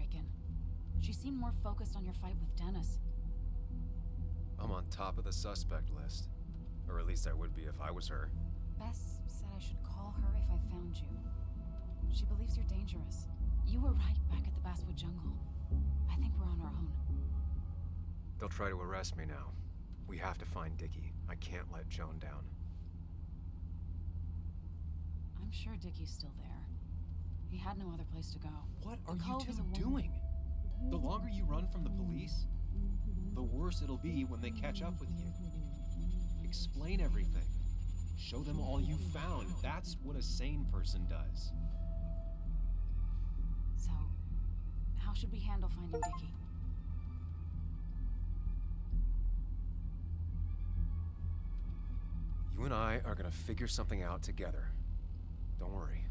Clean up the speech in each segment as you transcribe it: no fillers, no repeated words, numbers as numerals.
break-in. She seemed more focused on your fight with Dennis. I'm on top of the suspect list. Or at least I would be if I was her. Bess said I should call her if I found you. She believes you're dangerous. You were right back at the Basswood Jungle. I think we're on our own. They'll try to arrest me now. We have to find Dickie. I can't let Joan down. I'm sure Dickie's still there. He had no other place to go. What are The you Cove is two a doing? The longer you run from the police, the worse it'll be when they catch up with you. Explain everything. Show them all you found. That's what a sane person does. So, how should we handle finding Dickie? You and I are gonna figure something out together. Don't worry.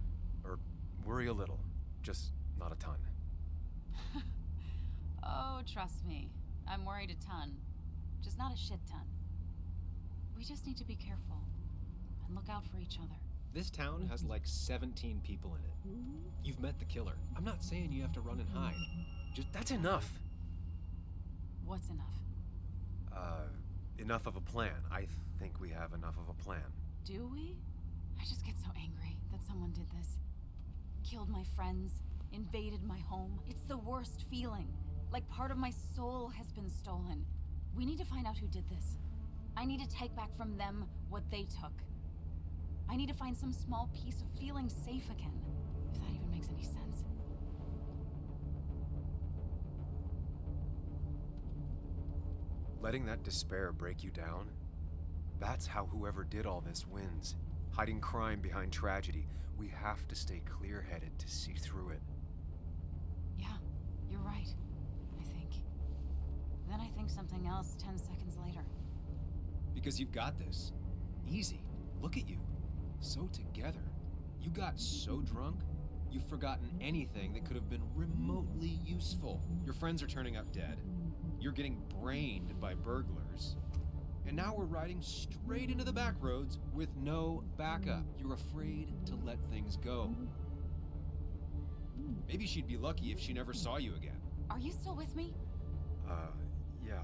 Or worry a little. Just not a ton. Oh, trust me. I'm worried a ton. Just not a shit ton. We just need to be careful. And look out for each other. This town has like 17 people in it. You've met the killer. I'm not saying you have to run and hide. That's enough. What's enough? Enough of a plan. I think we have enough of a plan. Do we? I just get so angry that someone did this. Killed my friends, invaded my home. It's the worst feeling. Like part of my soul has been stolen. We need to find out who did this. I need to take back from them what they took. I need to find some small piece of feeling safe again, if that even makes any sense. Letting that despair break you down? That's how whoever did all this wins. Hiding crime behind tragedy. We have to stay clear-headed to see through it. Yeah, you're right, I think. Then I think something else 10 seconds later. Because you've got this. Easy. Look at you. So together. You got so drunk, you've forgotten anything that could have been remotely useful. Your friends are turning up dead. You're getting brained by burglars. And now we're riding straight into the back roads with no backup. You're afraid to let things go. Maybe she'd be lucky if she never saw you again. Are you still with me? Yeah.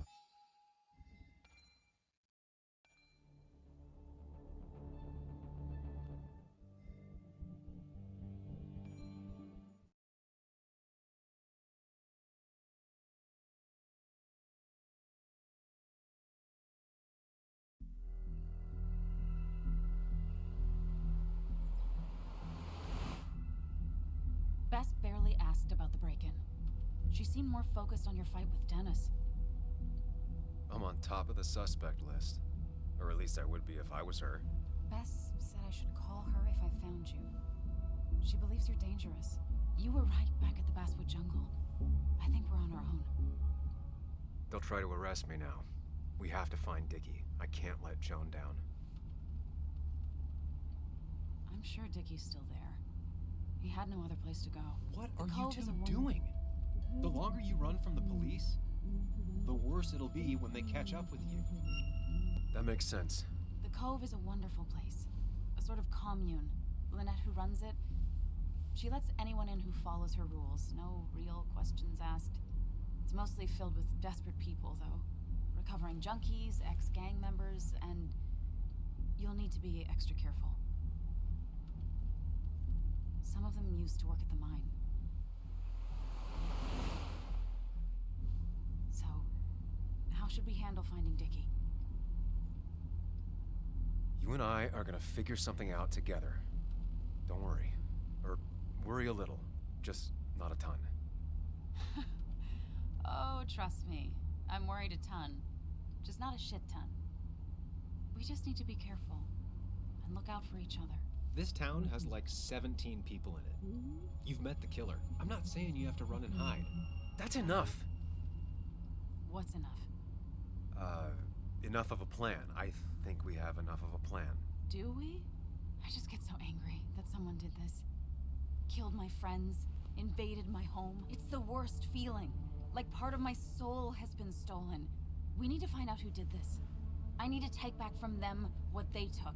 Bess barely asked about the break-in. She seemed more focused on your fight with Dennis. I'm on top of the suspect list. Or at least I would be if I was her. Bess said I should call her if I found you. She believes you're dangerous. You were right back at the Basswood Jungle. I think we're on our own. They'll try to arrest me now. We have to find Dickie. I can't let Joan down. I'm sure Dickie's still there. He had no other place to go. What The are you Cove two is a doing? The longer you run from the police, the worse it'll be when they catch up with you. That makes sense. The Cove is a wonderful place. A sort of commune. Lynette, who runs it, she lets anyone in who follows her rules. No real questions asked. It's mostly filled with desperate people, though. Recovering junkies, ex-gang members, and you'll need to be extra careful. Some of them used to work at the mine. So, how should we handle finding Dickie? You and I are gonna figure something out together. Don't worry. Or worry a little. Just not a ton. Oh, trust me. I'm worried a ton. Just not a shit ton. We just need to be careful. And look out for each other. This town has like 17 people in it. You've met the killer. I'm not saying you have to run and hide. That's enough. What's enough? Enough of a plan. I think we have enough of a plan. Do we? I just get so angry that someone did this. Killed my friends, invaded my home. It's the worst feeling. Like part of my soul has been stolen. We need to find out who did this. I need to take back from them what they took.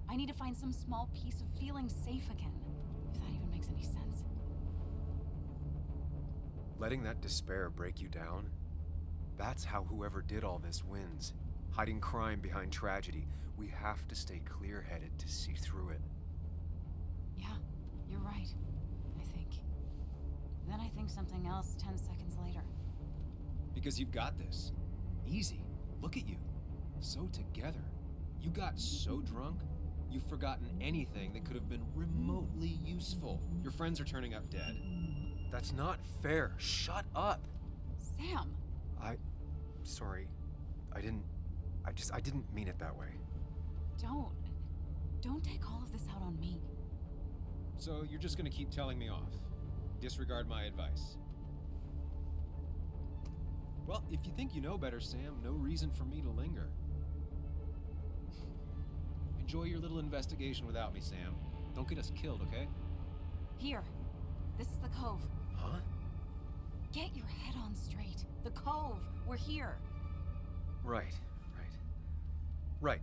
I need to find some small piece of feeling safe again, if that even makes any sense. Letting that despair break you down, that's how whoever did all this wins. Hiding crime behind tragedy, we have to stay clear-headed to see through it. Yeah, you're right. I think. Then I think something else 10 seconds later. Because you've got this. Easy. Look at you. So together. You got so drunk, you've forgotten anything that could have been remotely useful. Your friends are turning up dead. That's not fair. Shut up. Sam! Sorry. I didn't mean it that way. Don't take all of this out on me. So you're just gonna keep telling me off? Disregard my advice? Well, if you think you know better, Sam, no reason for me to linger. Enjoy your little investigation without me, Sam. Don't get us killed, okay? Here. This is the Cove. Huh? Get your head on straight. The Cove. We're here. Right. Right.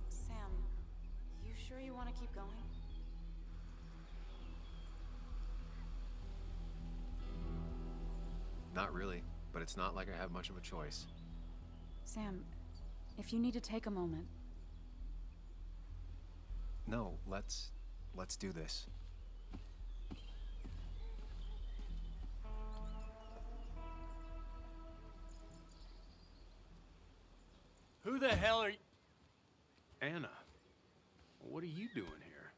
Sam, you sure you want to keep going? Not really, but it's not like I have much of a choice. Sam, if you need to take a moment. No, let's do this. Who the hell are you? Anna, what are you doing here?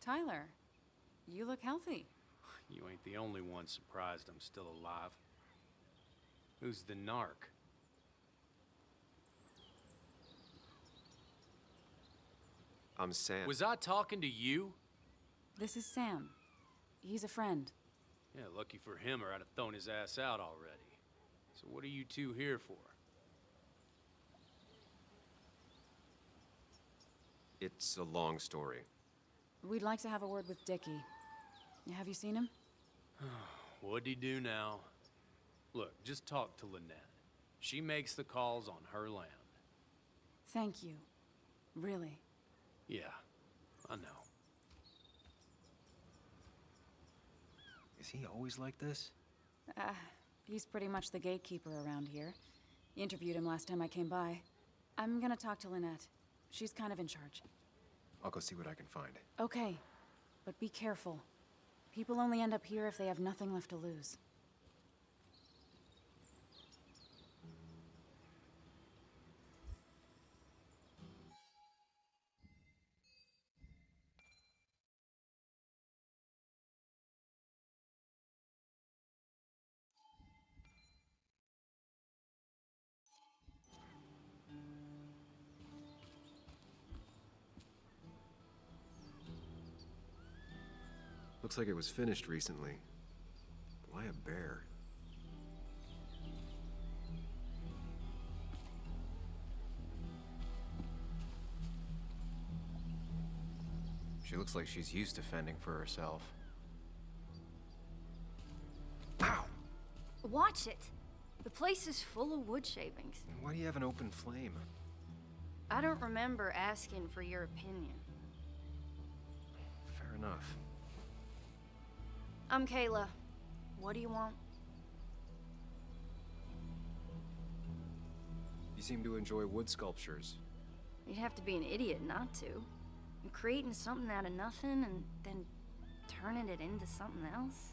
Tyler, you look healthy. You ain't the only one surprised I'm still alive. Who's the narc? I'm Sam. Was I talking to you? This is Sam. He's a friend. Yeah, lucky for him or I'd have thrown his ass out already. So what are you two here for? It's a long story. We'd like to have a word with Dickie. Have you seen him? What'd he do now? Look, just talk to Lynette. She makes the calls on her land. Thank you. Really. Yeah, I know. Is he always like this? He's pretty much the gatekeeper around here. Interviewed him last time I came by. I'm gonna talk to Lynette. She's kind of in charge. I'll go see what I can find. Okay, but be careful. People only end up here if they have nothing left to lose. Looks like it was finished recently. Why a bear? She looks like she's used to fending for herself. Ow! Watch it. The place is full of wood shavings. Why do you have an open flame? I don't remember asking for your opinion. Fair enough. I'm Kayla. What do you want? You seem to enjoy wood sculptures. You'd have to be an idiot not to. And creating something out of nothing and then turning it into something else?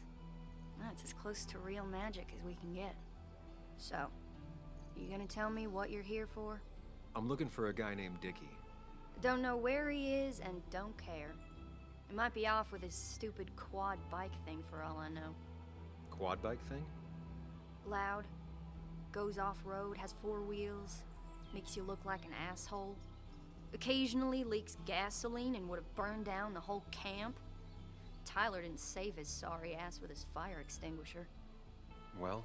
That's as close to real magic as we can get. So, you gonna tell me what you're here for? I'm looking for a guy named Dickie. Don't know where he is and don't care. He might be off with his stupid quad bike thing for all I know. Quad bike thing? Loud, goes off-road, has 4 wheels, makes you look like an asshole. Occasionally leaks gasoline and would have burned down the whole camp. Tyler didn't save his sorry ass with his fire extinguisher. Well,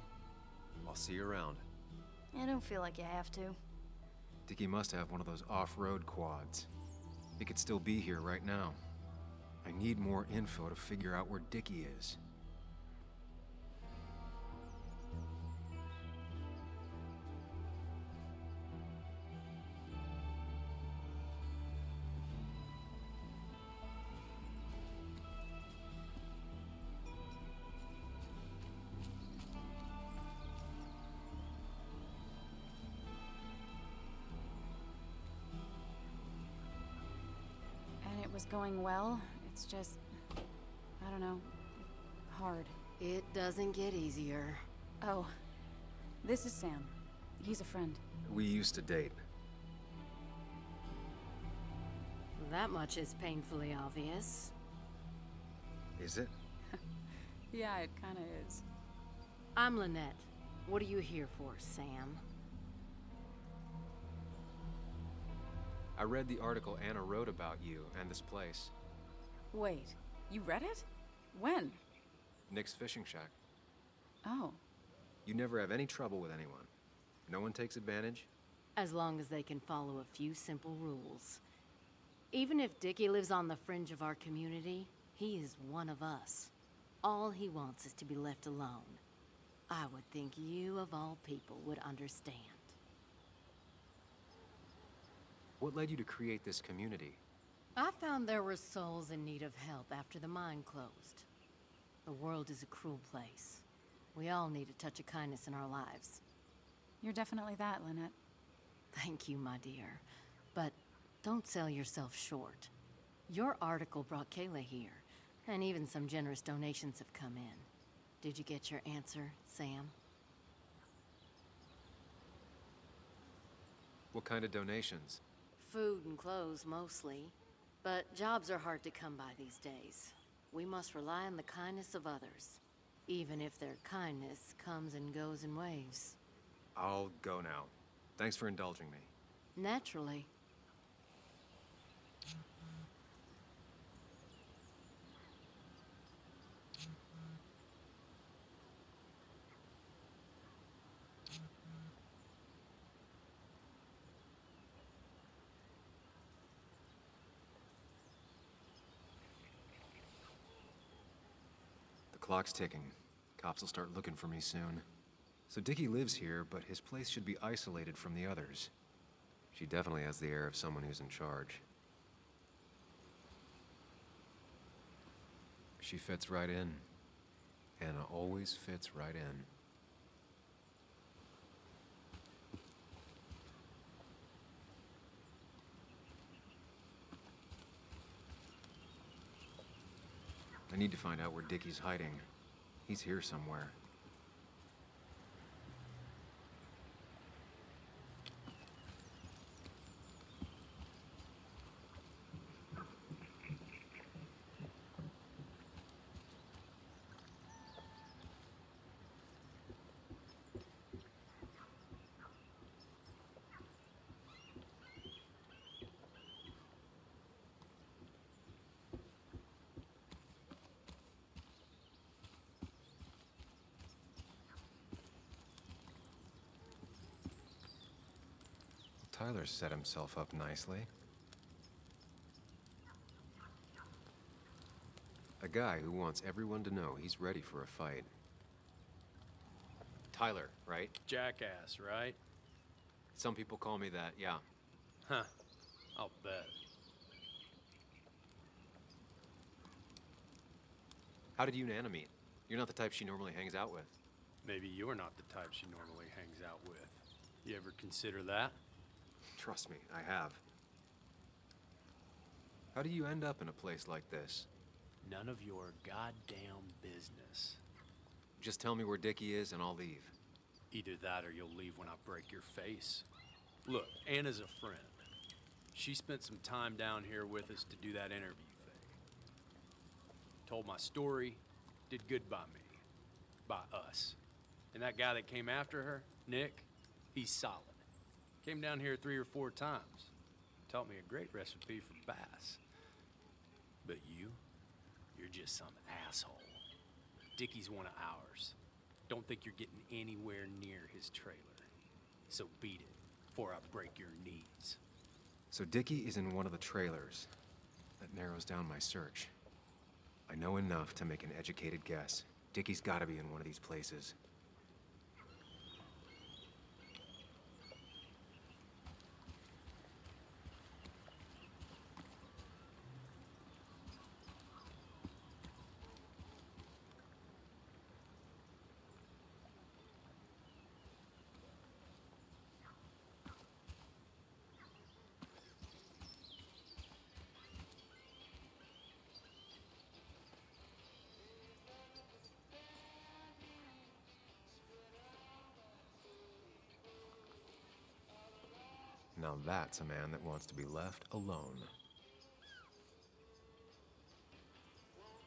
I'll see you around. I don't feel like you have to. Dickie must have one of those off-road quads. He could still be here right now. I need more info to figure out where Dickie is. And it was going well. It's just, I don't know, hard. It doesn't get easier. Oh, this is Sam. He's a friend. We used to date. That much is painfully obvious. Is it? Yeah, it kinda is. I'm Lynette. What are you here for, Sam? I read the article Anna wrote about you and this place. Wait, you read it? When? Nick's fishing shack. Oh. You never have any trouble with anyone. No one takes advantage. As long as they can follow a few simple rules. Even if Dickie lives on the fringe of our community, he is one of us. All he wants is to be left alone. I would think you, of all people, would understand. What led you to create this community? I found there were souls in need of help after the mine closed. The world is a cruel place. We all need a touch of kindness in our lives. You're definitely that, Lynette. Thank you, my dear. But don't sell yourself short. Your article brought Kayla here, and even some generous donations have come in. Did you get your answer, Sam? What kind of donations? Food and clothes, mostly. But jobs are hard to come by these days. We must rely on the kindness of others, even if their kindness comes and goes in waves. I'll go now. Thanks for indulging me. Naturally. The clock's ticking. Cops will start looking for me soon. So Dickie lives here, but his place should be isolated from the others. She definitely has the air of someone who's in charge. She fits right in. Anna always fits right in. I need to find out where Dickie's hiding. He's here somewhere. Tyler set himself up nicely. A guy who wants everyone to know he's ready for a fight. Tyler, right? Jackass, right? Some people call me that, yeah. Huh. I'll bet. How did you and Anna meet? You're not the type she normally hangs out with. Maybe you're not the type she normally hangs out with. You ever consider that? Trust me, I have. How do you end up in a place like this? None of your goddamn business. Just tell me where Dickie is and I'll leave. Either that or you'll leave when I break your face. Look, Anna's a friend. She spent some time down here with us to do that interview thing. Told my story, did good by me. By us. And that guy that came after her, Nick, he's solid. Came down here 3 or 4 times. Taught me a great recipe for bass. But you're just some asshole. Dickie's one of ours. Don't think you're getting anywhere near his trailer. So beat it, before I break your knees. So Dickie is in one of the trailers. That narrows down my search. I know enough to make an educated guess. Dickie's gotta be in one of these places. Now that's a man that wants to be left alone.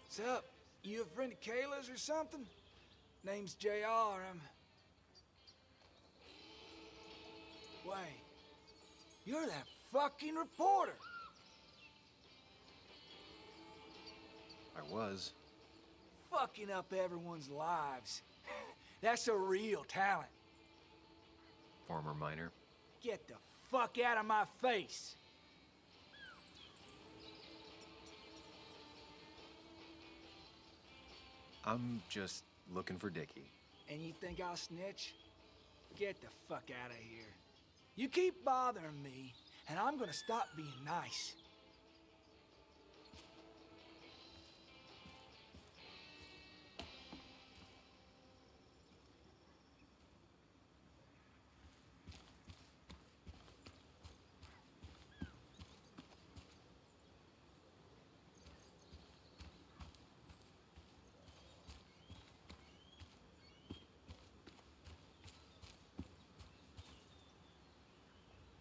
What's up? You a friend of Kayla's or something? Name's JR. Wait. You're that fucking reporter! I was. Fucking up everyone's lives. That's a real talent. Former miner. Get the fuck out of my face! I'm just looking for Dickie. And you think I'll snitch? Get the fuck out of here. You keep bothering me, and I'm gonna stop being nice.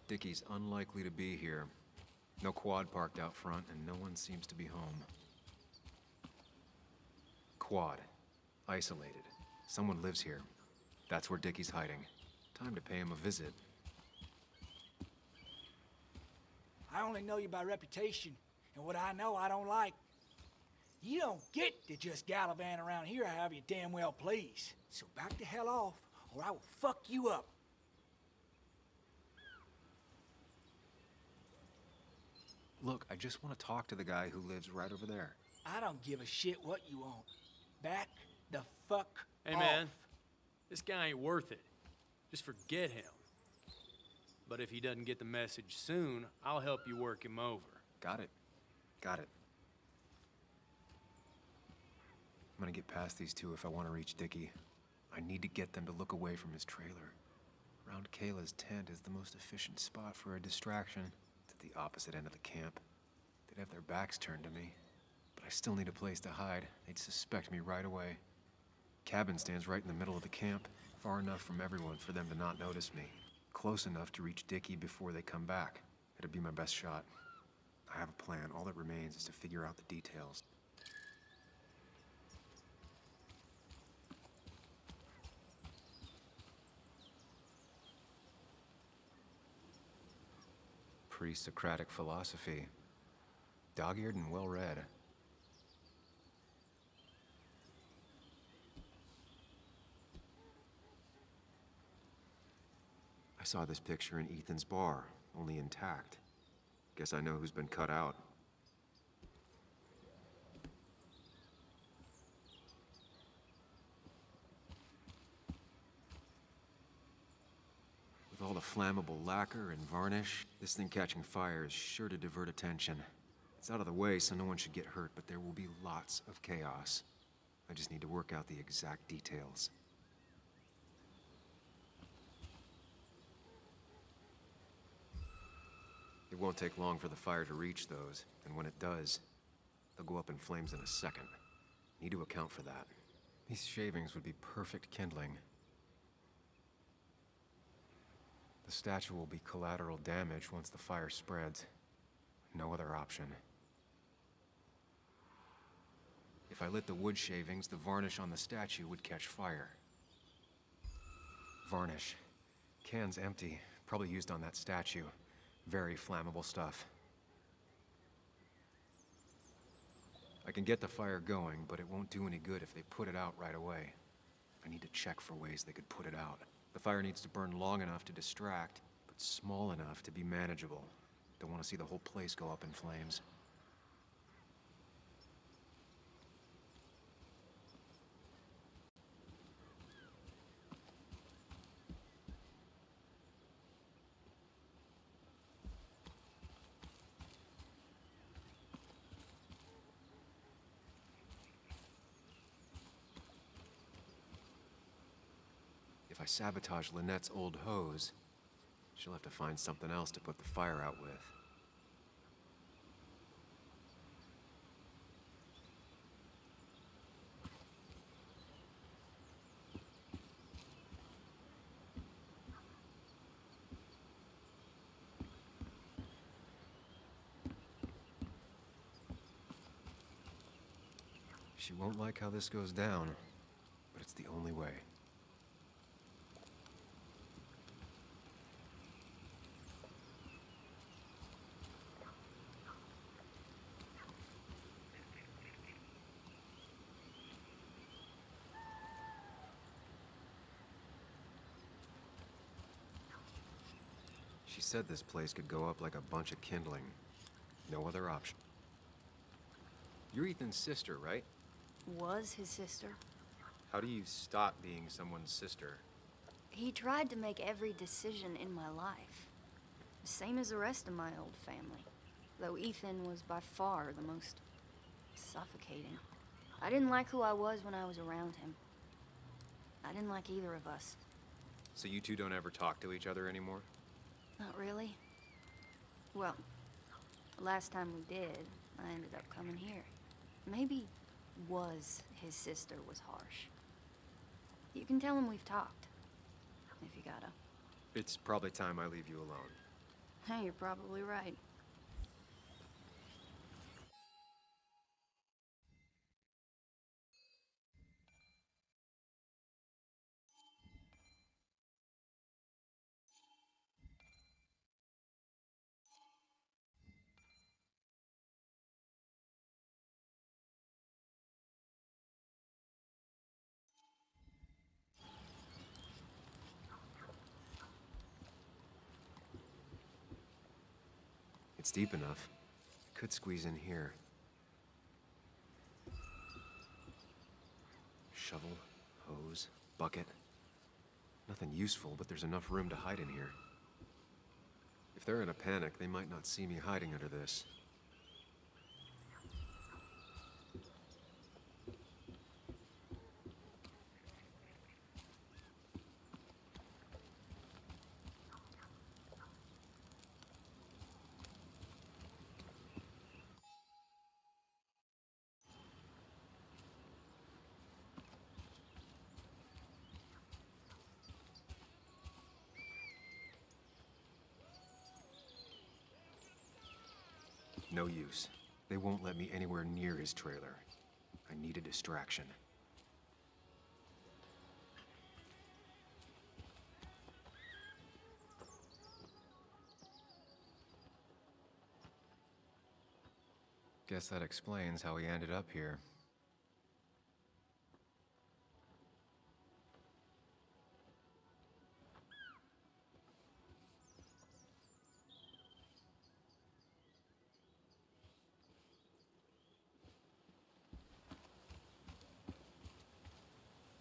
Dickie's unlikely to be here. No quad parked out front, and no one seems to be home. Quad. Isolated. Someone lives here. That's where Dickie's hiding. Time to pay him a visit. I only know you by reputation, and what I know I don't like. You don't get to just gallivant around here however you damn well please. So back the hell off, or I will fuck you up. Look, I just want to talk to the guy who lives right over there. I don't give a shit what you want. Back the fuck Hey, off. man. This guy ain't worth it. Just forget him. But if he doesn't get the message soon, I'll help you work him over. Got it. Got it. I'm gonna get past these two if I want to reach Dickie. I need to get them to look away from his trailer. Around Kayla's tent is the most efficient spot for a distraction. It's at the opposite end of the camp. They'd have their backs turned to me. But I still need a place to hide. They'd suspect me right away. Cabin stands right in the middle of the camp, far enough from everyone for them to not notice me. Close enough to reach Dickie before they come back. It'd be my best shot. I have a plan. All that remains is to figure out the details. Pre-Socratic philosophy. Dog-eared and well-read. I saw this picture in Ethan's bar, only intact. Guess I know who's been cut out. With all the flammable lacquer and varnish, this thing catching fire is sure to divert attention. It's out of the way, so no one should get hurt, but there will be lots of chaos. I just need to work out the exact details. It won't take long for the fire to reach those, and when it does, they'll go up in flames in a second. Need to account for that. These shavings would be perfect kindling. The statue will be collateral damage once the fire spreads. No other option. If I lit the wood shavings, the varnish on the statue would catch fire. Varnish. Can's empty. Probably used on that statue. Very flammable stuff. I can get the fire going, but it won't do any good if they put it out right away. I need to check for ways they could put it out. The fire needs to burn long enough to distract, but small enough to be manageable. Don't want to see the whole place go up in flames. I sabotage Lynette's old hose, she'll have to find something else to put the fire out with. She won't like how this goes down, but it's the only way. She said this place could go up like a bunch of kindling. No other option. You're Ethan's sister, right? Was his sister. How do you stop being someone's sister? He tried to make every decision in my life. Same as the rest of my old family. Though Ethan was by far the most suffocating. I didn't like who I was when I was around him. I didn't like either of us. So you two don't ever talk to each other anymore? Not really. Well, last time we did, I ended up coming here. Maybe was his sister was harsh. You can tell him we've talked, if you gotta. It's probably time I leave you alone. Hey, you're probably right. It's deep enough. Could squeeze in here. Shovel, hose, bucket. Nothing useful, but there's enough room to hide in here. If they're in a panic, they might not see me hiding under this. No use. They won't let me anywhere near his trailer. I need a distraction. Guess that explains how he ended up here.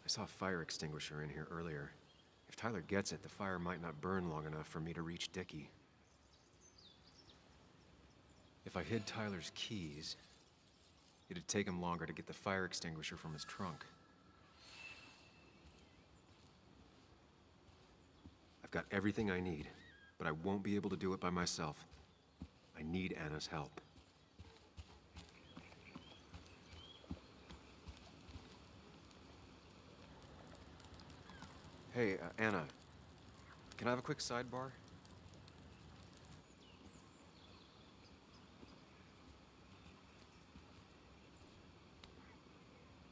I saw a fire extinguisher in here earlier. If Tyler gets it, the fire might not burn long enough for me to reach Dickie. If I hid Tyler's keys, it'd take him longer to get the fire extinguisher from his trunk. I've got everything I need, but I won't be able to do it by myself. I need Anna's help. Hey, Anna, can I have a quick sidebar?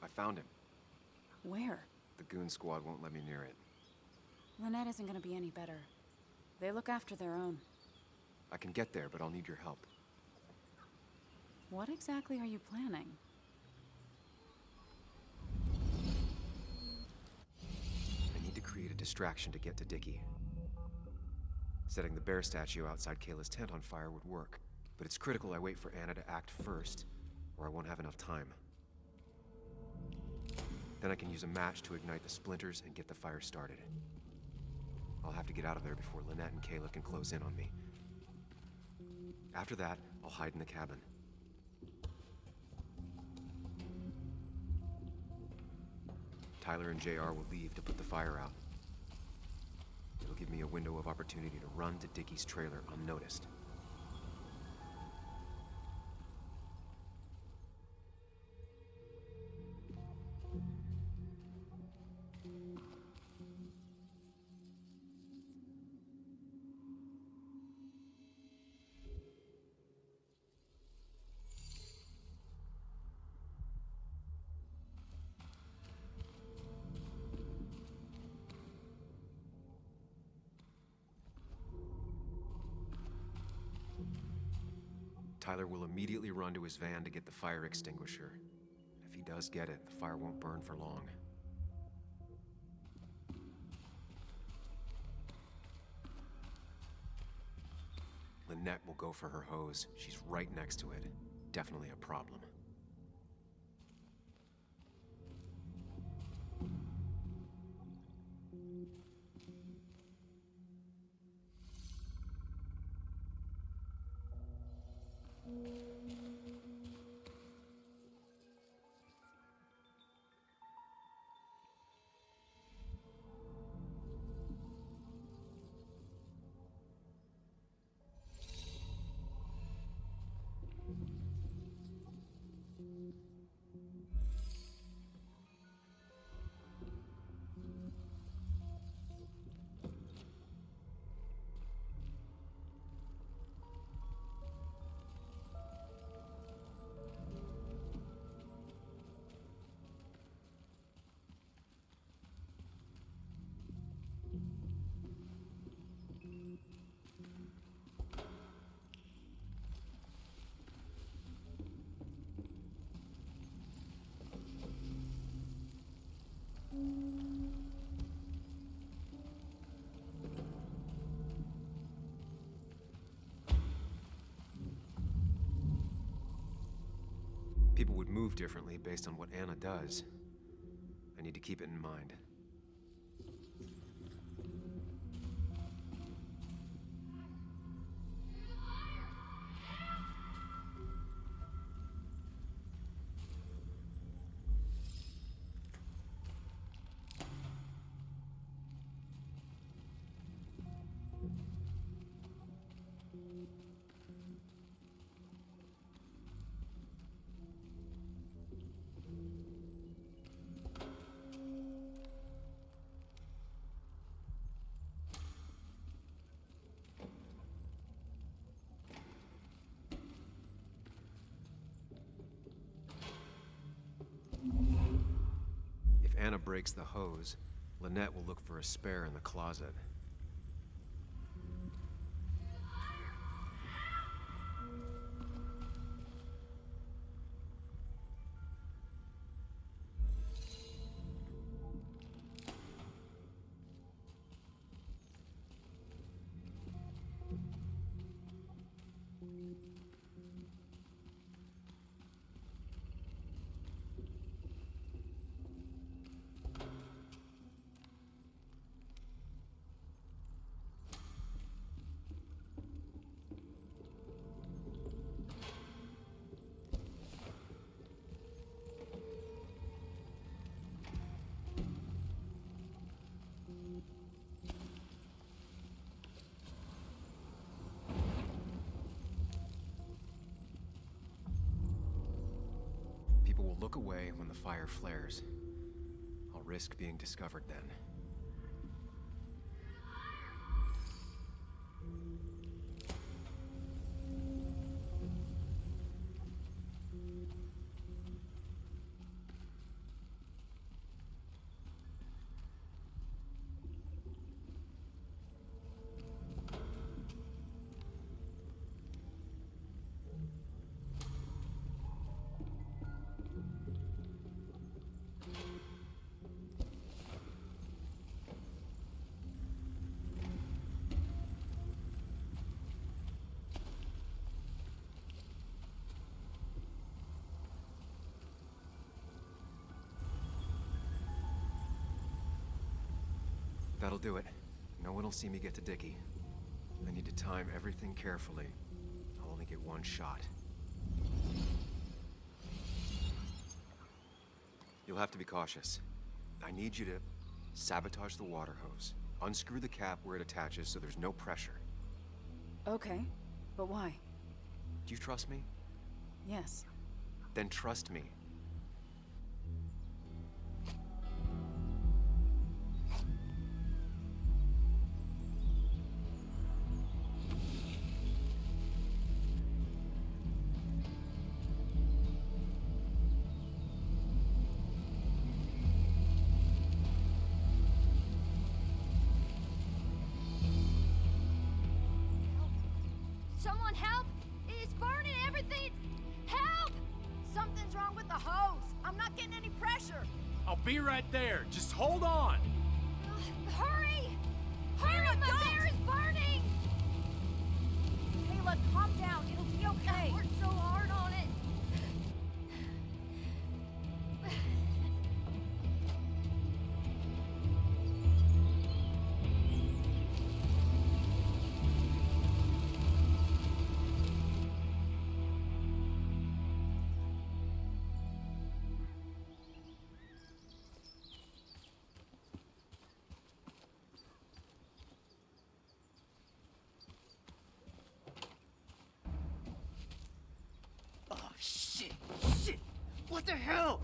I found him. Where? The goon squad won't let me near it. Lynette isn't gonna be any better. They look after their own. I can get there, but I'll need your help. What exactly are you planning? I need to create a distraction to get to Dickie. Setting the bear statue outside Kayla's tent on fire would work, but it's critical I wait for Anna to act first, or I won't have enough time. Then I can use a match to ignite the splinters and get the fire started. I'll have to get out of there before Lynette and Kayla can close in on me. After that, I'll hide in the cabin. Tyler and JR will leave to put the fire out. give me a window of opportunity to run to Dickie's trailer unnoticed. Tyler will immediately run to his van to get the fire extinguisher. If he does get it, the fire won't burn for long. Lynette will go for her hose. She's right next to it. Definitely a problem. People would move differently based on what Anna does. I need to keep it in mind. If Anna breaks the hose, Lynette will look for a spare in the closet. People will look away when the fire flares. I'll risk being discovered then. That'll do it. No one will see me get to Dickie. I need to time everything carefully. I'll only get one shot. You'll have to be cautious. I need you to sabotage the water hose. Unscrew the cap where it attaches so there's no pressure. Okay, but why? Do you trust me? Yes. Then trust me. Someone help! It's burning everything! Help! Something's wrong with the hose. I'm not getting any pressure. I'll be right there. Just hold on. Hurry! Hurry, my bear is burning! Kayla, calm down. It'll be okay. I worked so hard on it. Oh, shit! Shit! What the hell?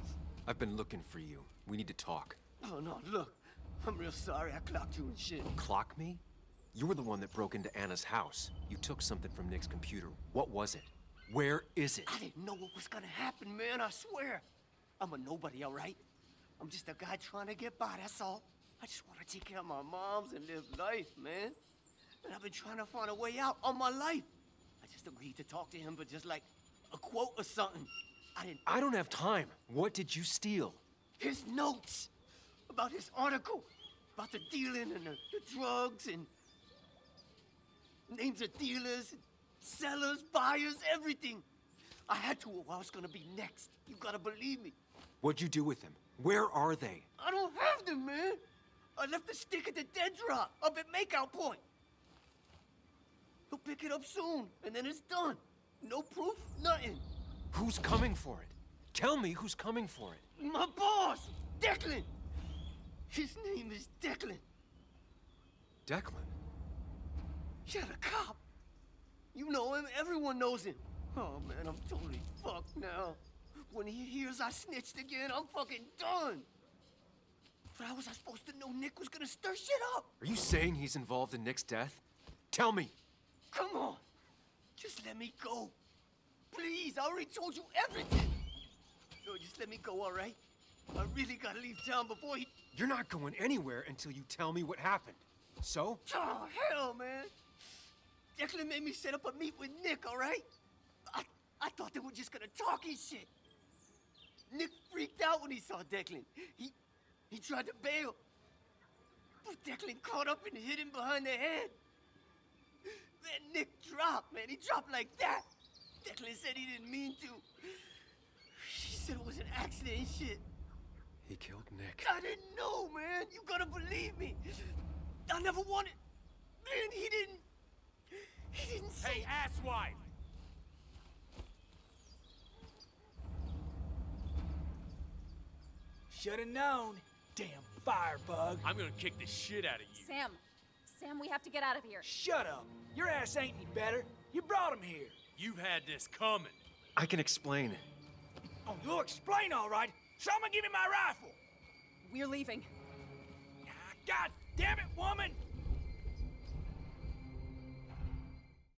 I've been looking for you. We need to talk. Oh, no, look. I'm real sorry I clocked you and shit. Clock me? You were the one that broke into Anna's house. You took something from Nick's computer. What was it? Where is it? I didn't know what was gonna happen, man, I swear. I'm a nobody, all right? I'm just a guy trying to get by, that's all. I just want to take care of my moms and live life, man. And I've been trying to find a way out all my life. I just agreed to talk to him for just like a quote or something. I don't have time. What did you steal? His notes about his article, about the dealing and the drugs and names of dealers, sellers, buyers, everything. I had to, or I was gonna be next. You gotta believe me. What'd you do with them? Where are they? I don't have them, man. I left the stick at the dead drop up at Makeout Point. He'll pick it up soon, and then it's done. No proof, nothing. Who's coming for it? Tell me who's coming for it. My boss, Declan. His name is Declan. Declan? Yeah, the cop. You know him, everyone knows him. Oh, man, I'm totally fucked now. When he hears I snitched again, I'm fucking done. But how was I supposed to know Nick was gonna stir shit up? Are you saying he's involved in Nick's death? Tell me. Come on. Just let me go. Please, I already told you everything. So just let me go, all right? I really gotta leave town before he... You're not going anywhere until you tell me what happened. So? Oh, hell, man. Declan made me set up a meet with Nick, all right? I thought they were just gonna talk and shit. Nick freaked out when he saw Declan. He tried to bail. But Declan caught up and hit him behind the head. Then Nick dropped, man. He dropped like that. Declan said he didn't mean to. He said it was an accident and shit. He killed Nick. I didn't know, man. You gotta believe me. I never wanted... Man, he didn't say... Hey, asswipe! Should've known. Damn firebug. I'm gonna kick the shit out of you. Sam, we have to get out of here. Shut up. Your ass ain't any better. You brought him here. You've had this coming. I can explain. Oh, you'll explain all right. Someone give me my rifle. We're leaving. God damn it, woman!